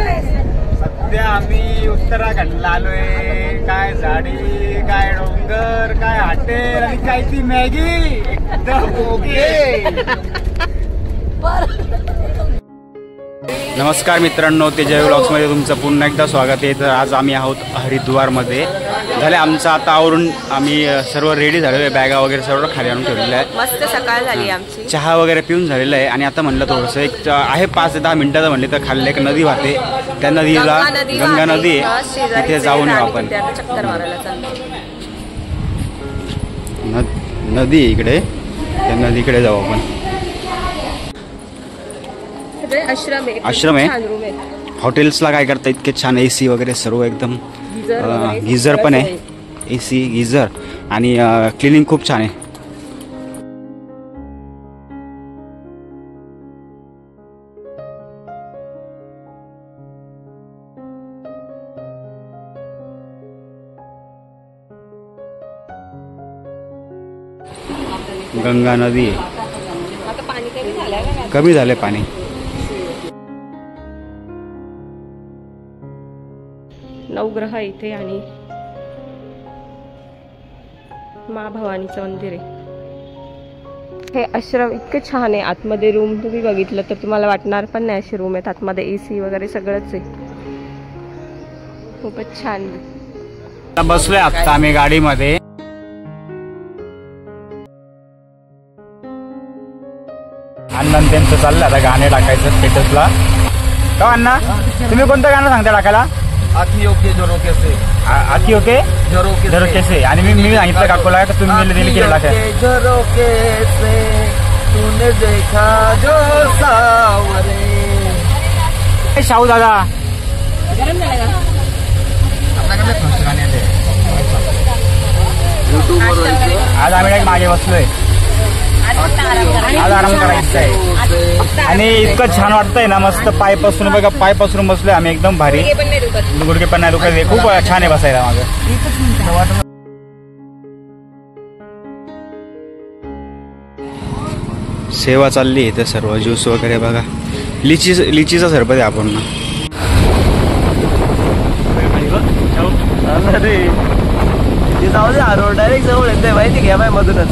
सध्या आम्ही उत्तराखंडला आलोय. काय झाडी, काय डोंगर, काय हॉटेल आणि काय ती मॅगी एकदम ओके. नमस्कार मित्रांनो, तेजय व्लॉग्समध्ये तुमचं पुन्हा एकदा स्वागत आहे. तर आज आम्ही आहोत हरिद्वारमध्ये. झाले आमचं आता आवरून आम्ही सर्व रेडी झालेलो आहे. बॅगा वगैरे सर्व खाली आणून ठेवलेलं आहे. मस्त सकाळ झाली आमची. चहा वगैरे पिऊन झालेलं आहे आणि आता म्हणलं थोडंसं एक आहे 5 ते 10 मिनिटाचं म्हणले तर खाल्लं एक नदी वाहते. त्या नदीला गंगा नदी आहे, तिथे जाऊन येऊ आपण. चक्कर मारायला चाललो. नदी इकडे, त्या नदीकडे जाऊ आपण. आश्रम आहे. हॉटेल्सला काय करता इतके छान AC वगैरे सर्व एकदम. गिझर पण आहे, AC गिझर आणि क्लिनिंग खूप छान आहे. गंगा नदी आहे. कमी झाले पाणी. नवग्रह इथे आणि महाभवानीचं मंदिर आहे. हे आश्रम इतके छान आहे. आतमध्ये रूम तुम्ही बघितलं तर तुम्हाला वाटणार पण नाही असे रूम आहेत. आतमध्ये AC वगैरे सगळंच आहे. खूपच छान. बसलोय आता आम्ही गाडीमध्ये. अण्णा त्यांचं चाललं आता गाणे टाकायचं स्टेटसला. का अण्णा तुम्ही कोणतं गाणं सांगता टाकायला? आखी ओके जो रोके से. आखी ओके जो रोके से. आणि मी सांगितलं काकूला का तुम्ही दिल केला काय जो रोके से तूने देखा जो सावरे. शाहू दादा आज आम्ही मागे बसलोय. आज आराम करायचं आहे आणि इतकं छान वाटतंय ना. मस्त पाय पसरून बघा, पाय पसरून बसलोय आम्ही एकदम भारी. गुडघे पण नाही दुखत. खूप छान आहे बसायला मागं. सेवा चालली इथे सर्व. ज्यूस वगैरे बघा. लिचीचा सरबत आहे आपण ना. जाऊ दे. रोड डायरेक्ट जवळ येते माहिती घ्या बाय मधूनच.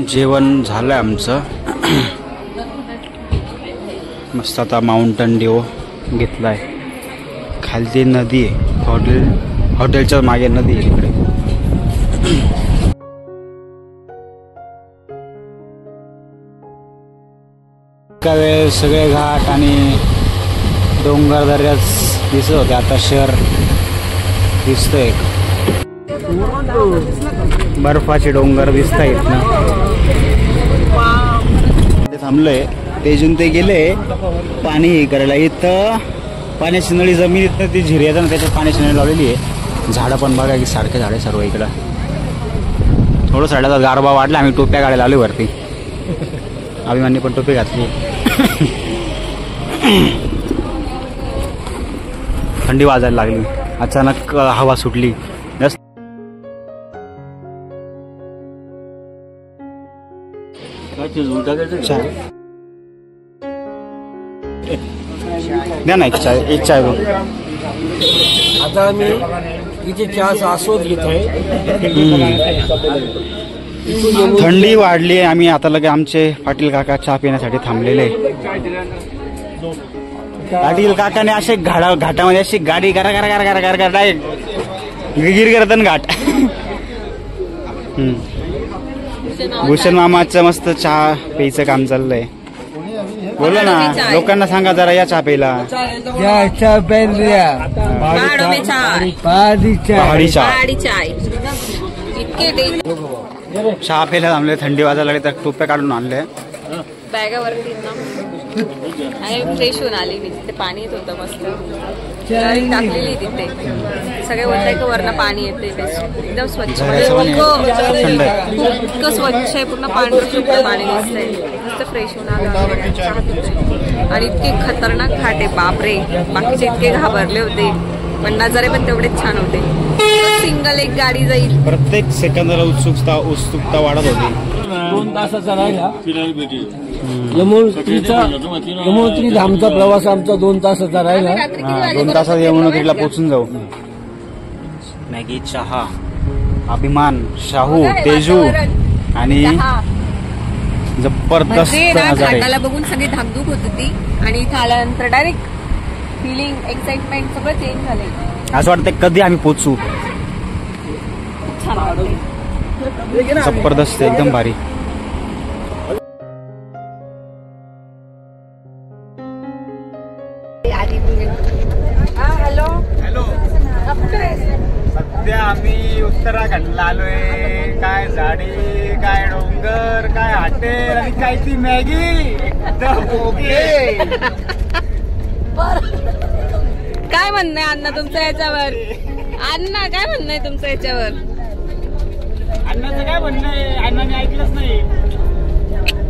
जेवण झालंय आमचं. मस्त आता माउंटन ड्यू घेतलाय. खालती नदी आहे. हॉटेलच्या मागे नदी आहे इकडे. एका वेळेस सगळे घाट आणि डोंगर दर्याच दिसत होते. आता शहर दिसतंय. बर्फाचे डोंगर दिसत आहेत ना. थांबलोय. तेजून ते गेले पाणी करायला. इथं पाण्याची नळी जमिनीत ती झिरी येतात ना, त्याच्यात पाण्याची नळी लावलेली आहे. झाडं पण बघा की सारखे झाडे सर्व इकडं. थोडं साड्याचा गारबा वाढला. आम्ही टोप्या काढायला आलो वरती. अभिमानी पण टोपी घातली. थंडी वाजायला लागली. अचानक हवा सुटली. द्या ना एक चाय बघ. आता आम्ही इथे चहाचा आस्वाद घेतोय. थंडी वाढली. आम्ही आता लगे आमचे पाटील काका चहा पिण्यासाठी थांबलेले. पाटील काकाने असे घाटामध्ये अशी गाडी करा करा करा करा करा डायरेक्ट गिर करतात घाट. भूषण मामाचं मस्त चहा प्यायचं काम चाललंय. बोला ना, लोकांना सांगा जरा या चहा प्यायला. चहा प्यायला थांबले. थंडी वाजायला लागली तर टोप्या काढून आणले. बॅगावरती फ्रेश होऊन आली मी. तिथे पाणी येत होतं मस्त. टाकलेली तिथे. सगळे बोलताय की वरनं पाणी येते. एकदम स्वच्छ. इतकं स्वच्छ आहे. पूर्ण पांढरं शुद्ध पाणी दिसतंय. मस्त फ्रेश होऊन आलं. आणि इतके खतरनाक घाट आहे बापरे. बाकीचे इतके घाबरले होते. पण नजारे पण तेवढेच छान होते. सिंगल एक गाडी जाईल. प्रत्येक सेकंदाला उत्सुकता वाढत होती. 2 तासाचा राहिला यमुनोत्री धामचा प्रवास आमचा 2 तासाचा राहिला. 2 तासात यमुनोत्रीला पोहोचून जाऊ. मॅगी, चहा, अभिमान, शाहू, तेजू आणि जबरदस्त नजारे. घाटाला बघून सगळी धाकधूक होत होती आणि इथं आल्यानंतर डायरेक्ट फिलिंग एक्साइटमेंट सगळं चेंज झालंय. असं वाटतं कधी आम्ही पोहोचू. छान वाटतंय. जबरदस्त एकदम भारी. सध्या आम्ही उत्तराखंडला आलोय. काय झाडी, काय डोंगर, काय हॉटेल आणि काय ती मॅगी. काय म्हणणं आहे अण्णा तुमचं याच्यावर? अण्णा काय म्हणणं आहे तुमचं याच्यावर? अण्णाचं काय म्हणणं आहे? अण्णाने ऐकलंच नाही.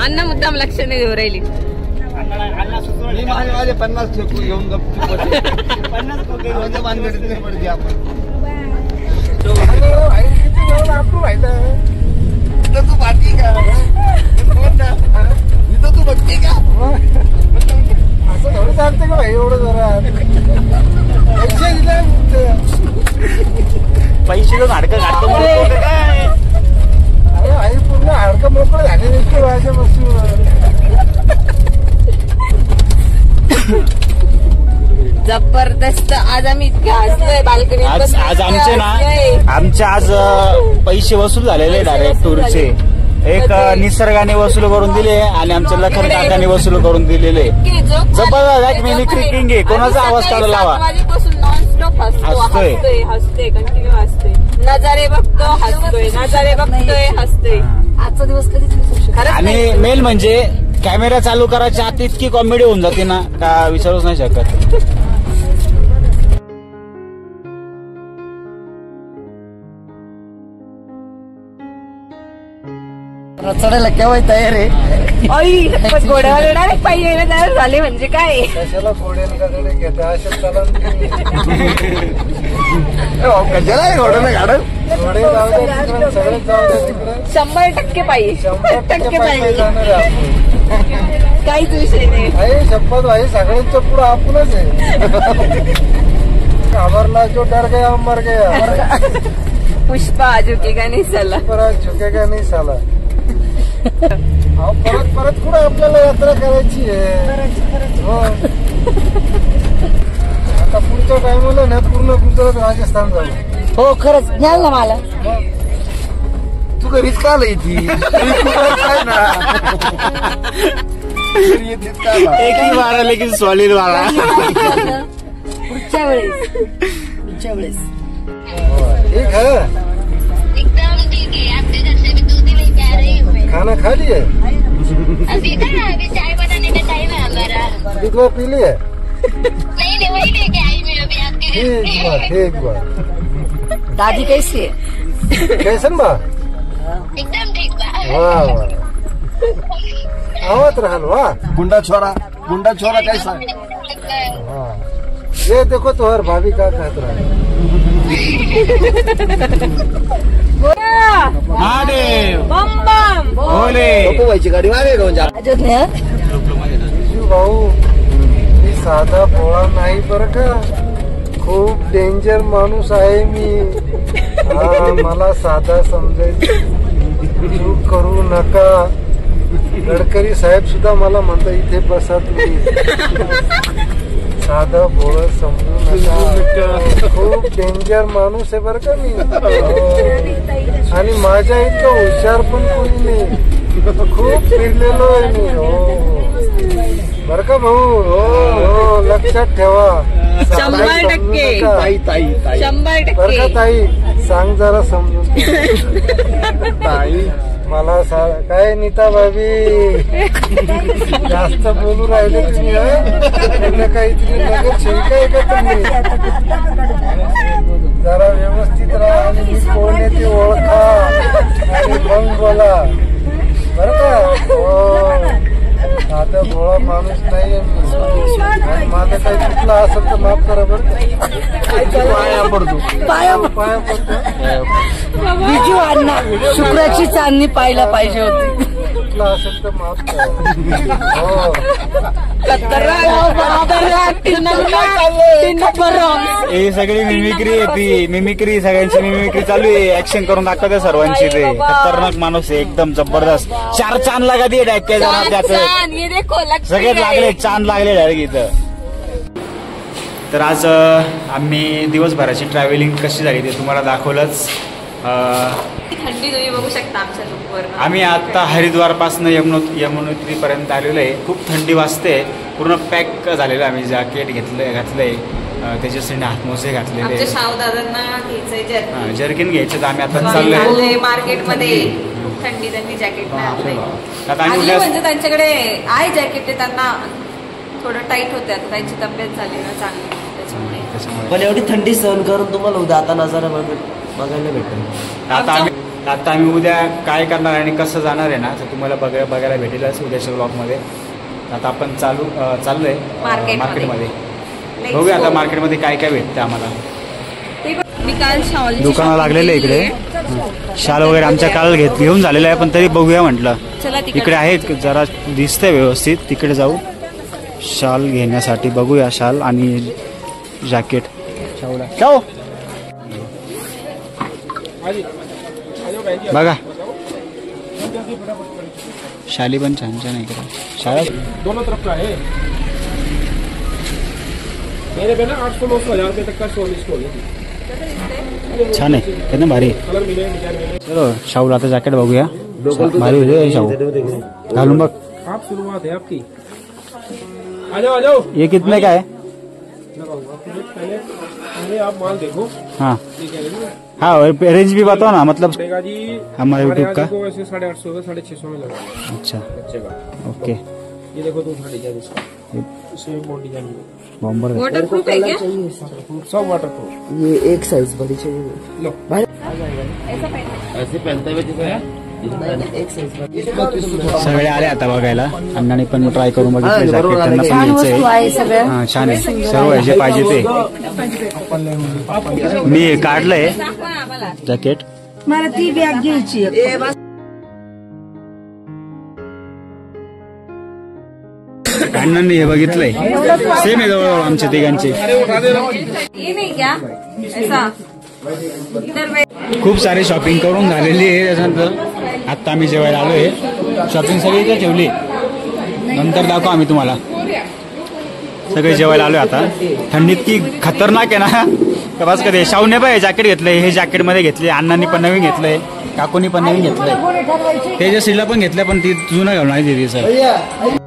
अण्णा मुद्दाम लक्ष नाही देऊ राहिली. अण्णा सुचवले माझे 50 ठेकू घेऊन गप्प 50 खोके म्हणजे बांधकडे नाही पडते आपण. तू बाकी का तू बघते का असं थोडं चालतं का भाई? एवढं जरा पैसे देऊन हाडकं काय? अरे आई पूर्ण हाडकं मोकळं झाले नसते माझ्या बसून. जबरदस्त. आज आम्ही इतके हसलोय बाल्कनीत. आज आमचे ना आज पैसे वसूल झालेले डायरेक्ट टूरचे. एक निसर्गाने वसूल करून दिले आणि आमच्या लखन काकाने वसूल करून दिलेले. जबरदस्त मिमिक्री किंग आहे. कोणाचा आवाज काढला लावा. नॉनस्टॉप हसतोय कंटिन्यू हसतोय. नजारे बघतो हसतोय, नजारे बघतोय हसतोय. आजचा दिवस कधी. आणि मेन म्हणजे कॅमेरा चालू करायच्या आत इतकी कॉमेडी होऊन जाते ना का विचारूच नाही शकत. चढायला केव्हा तयार आहे? घोड्यावर डायरेक्ट पायी यायला तयार झाले म्हणजे काय? कशाला घोड्याला घेता अशा चला कशाला घोड्याला गाडल. घोडे जाऊ द्या, सगळे जाऊ द्या तिकडे. 100% पायी. 100% पायी जाणार आहे. काहीच विषय नाही. शपथ भाई सगळ्यांच्या पुढे आपणच आहे. घाबरला जो डर गया मर गया. पुष्पा झुकेगा नहीं साला. परत झुकेगा नाही साला. परत कुठं आपल्याला यात्रा करायची आहे. हो आता पुढच्या टायमाला ना पूर्ण गुजरात राजस्थान जाऊ. हो खरंच न्याल ना मला. तू घरीच का आलाय ती एक ही मारा लेकिन सॉलिड मारा. पुढच्या वेळेस ठीक है. एकदम ठीक है. आपके घर से भी दूध ही लेके आ रही हूँ. खाना खा लिए? अभी कहाँ? अभी चाय बनाने का टाइम है हमारा. दूध पी लिए? नहीं वही लेके आई मैं अभी आपके घर से. ठीक बा. दादी कैसी है? कैसन बा? एकदम ठीक बा. वाह वाह आवत रहल वाह. गुंडा छोरा कैसा? हाँ ये देखो तोहर भाभी का कहत रहा. महादेव बम बम भोले. व्हायची गाडी मागे घेऊन जा. भाऊ मी साधा पोळा नाही बरं का. खूप डेंजर माणूस आहे मी. मला साधा समजायचं चूक करू नका. गडकरी साहेब सुद्धा मला म्हणता इथे बसा तुम्ही. साधा भोळं समजू नका. खूप डेंजर माणूस आहे बरं का मी. आणि माझ्या इतकं हुशार पण कोणी नाही. खूप फिरलेलो आहे मी. हो बरं का भाऊ. हो लक्षात ठेवा. 100% बरं का ताई सांग जरा समजून. ताई मला काय नीता भाभी जास्त बोलू राहिले तुम्ही. काहीतरी लगेच शिकाय का तुम्ही. जरा व्यवस्थित राहा आणि मी कोण आहे ते ओळखा आणि मग बोला बरं का. हो आता भोळा माणूस नाहीये मी. आणि माझं काही चुकलं असेल तर माफ करा बरं. पाया पडतो पाया पडतो बिजू अण्णा शुक्राची चांदणी पाहायला पाहिजे होती. कुठला असेल तर माफ करा. हो हे सगळी मिमिक्री आहे, ती मिमिक्री सगळ्यांची मिमिक्री चालू आहे. ऍक्शन करून दाखवते सर्वांची. ते खतरनाक माणूस आहे एकदम जबरदस्त. 4 चांद लगा दिए सगळेच लागले, चांद लागले डायरेक्ट इथं. तर आज आम्ही दिवसभराची ट्रॅव्हलिंग कशी झाली ते तुम्हाला दाखवलंच. थंडी तुम्ही बघू शकता आमच्या लुकवर. आम्ही आता हरिद्वारपासून यमुनोत्रीपर्यंत आलेलो आहे. खूप थंडी वाजते. पूर्ण पॅक झालेलं. आम्ही जॅकेट घातलंय, त्याच्यासाठी हातमोजे घातलेले, शावदादांना घ्यायचंय जर्किन घ्यायचे. तर आम्ही आता चाललोय मार्केटमध्ये. खूप थंडी, त्यांनी जॅकेट आता आम्ही म्हणजे त्यांच्याकडे आहे जॅकेट, ते त्यांना थोडं टाईट होते. आता त्यांची तब्येत झाली ना चांगली, त्याच्यामुळे. पण एवढी थंडी सहन करून तुम्हाला उद्या आता नजारा बघायला भेटेल. आता आम्ही उद्या काय करणार आणि कसं जाणार आहे ना, तर तुम्हाला बघायला भेटेलच उद्याच्या ब्लॉगमध्ये. आता आपण चाललोय मार्केटमध्ये. बघूया आता मार्केटमध्ये काय काय भेटतं आम्हाला. दुकानं लागलेले इकडे. शाल वगैरे आमच्या काल घेऊन झालेलं आहे, पण तरी बघूया म्हटलं. इकडे आहेत जरा दिसतंय व्यवस्थित. तिकडे जाऊ शाल घेण्यासाठी. बघूया शाल आणि जॅकेट. शाव बघा, शाली पण छान छान आहे इकडे. शाळा दोनों तरफ का है. मेरे पे ना 800-900 रुपये तक का स्टोर छान आहे एकदम भारी. कलर मिले, डिजाइन मिले. चलो शाहूला आता जॅकेट बघूया. भारी होते शाहू, घालून बघ. आप शुरुआत है आपकी. आ जाओ. ये कितने का है? पहले आप माल देखो. हाँ हाँ, रेंज भी बताओ ना, मतलब जी हमारे यूट्यूब का. वैसे 850 का 650 में लगा. अच्छा बच्चे का. ओके. ये देखो दूसरा डिजाइन इसका. इसमें बहुत डिजाइन है. बॉम्बर वॉटरप्रूफ आहे क्या? सब वाटर प्रूफ. ये एक साइज बड़ी चाहिए. लो ऐसे पहनते हुए एक साइज. सगळे आले आता बघायला. अण्णाने पण ट्राय करून बघितलं जॅकेट. त्यांना पण घ्यायचंय. हा छान आहे, सर्व आहे जे पाहिजे ते. मी काढलंय जॅकेट. मला ती बॅग घ्यायची. अण्णांनी हे बघितलंय. सेम आहे जवळ आमच्या तिघांची. ये नहीं क्या ऐसा खूप सारी शॉपिंग करून झालेली आहे. त्याच्यानंतर आत्ता आम्ही जेवायला आलोय. शॉपिंग सगळी इथे ठेवली, नंतर दाखवू आम्ही तुम्हाला. सगळे जेवायला आलोय आता. थंडीत की खतरनाक आहे ना. तर बस कधी शाहूने पण जॅकेट घेतलंय. हे जॅकेटमध्ये घेतले. अण्णांनी पण नवीन घेतलंय, काकूनी पण नवीन घेतलंय. तेजस्वीला पण घेतलंय, पण ती जुनं घालून आहे दिदी सर.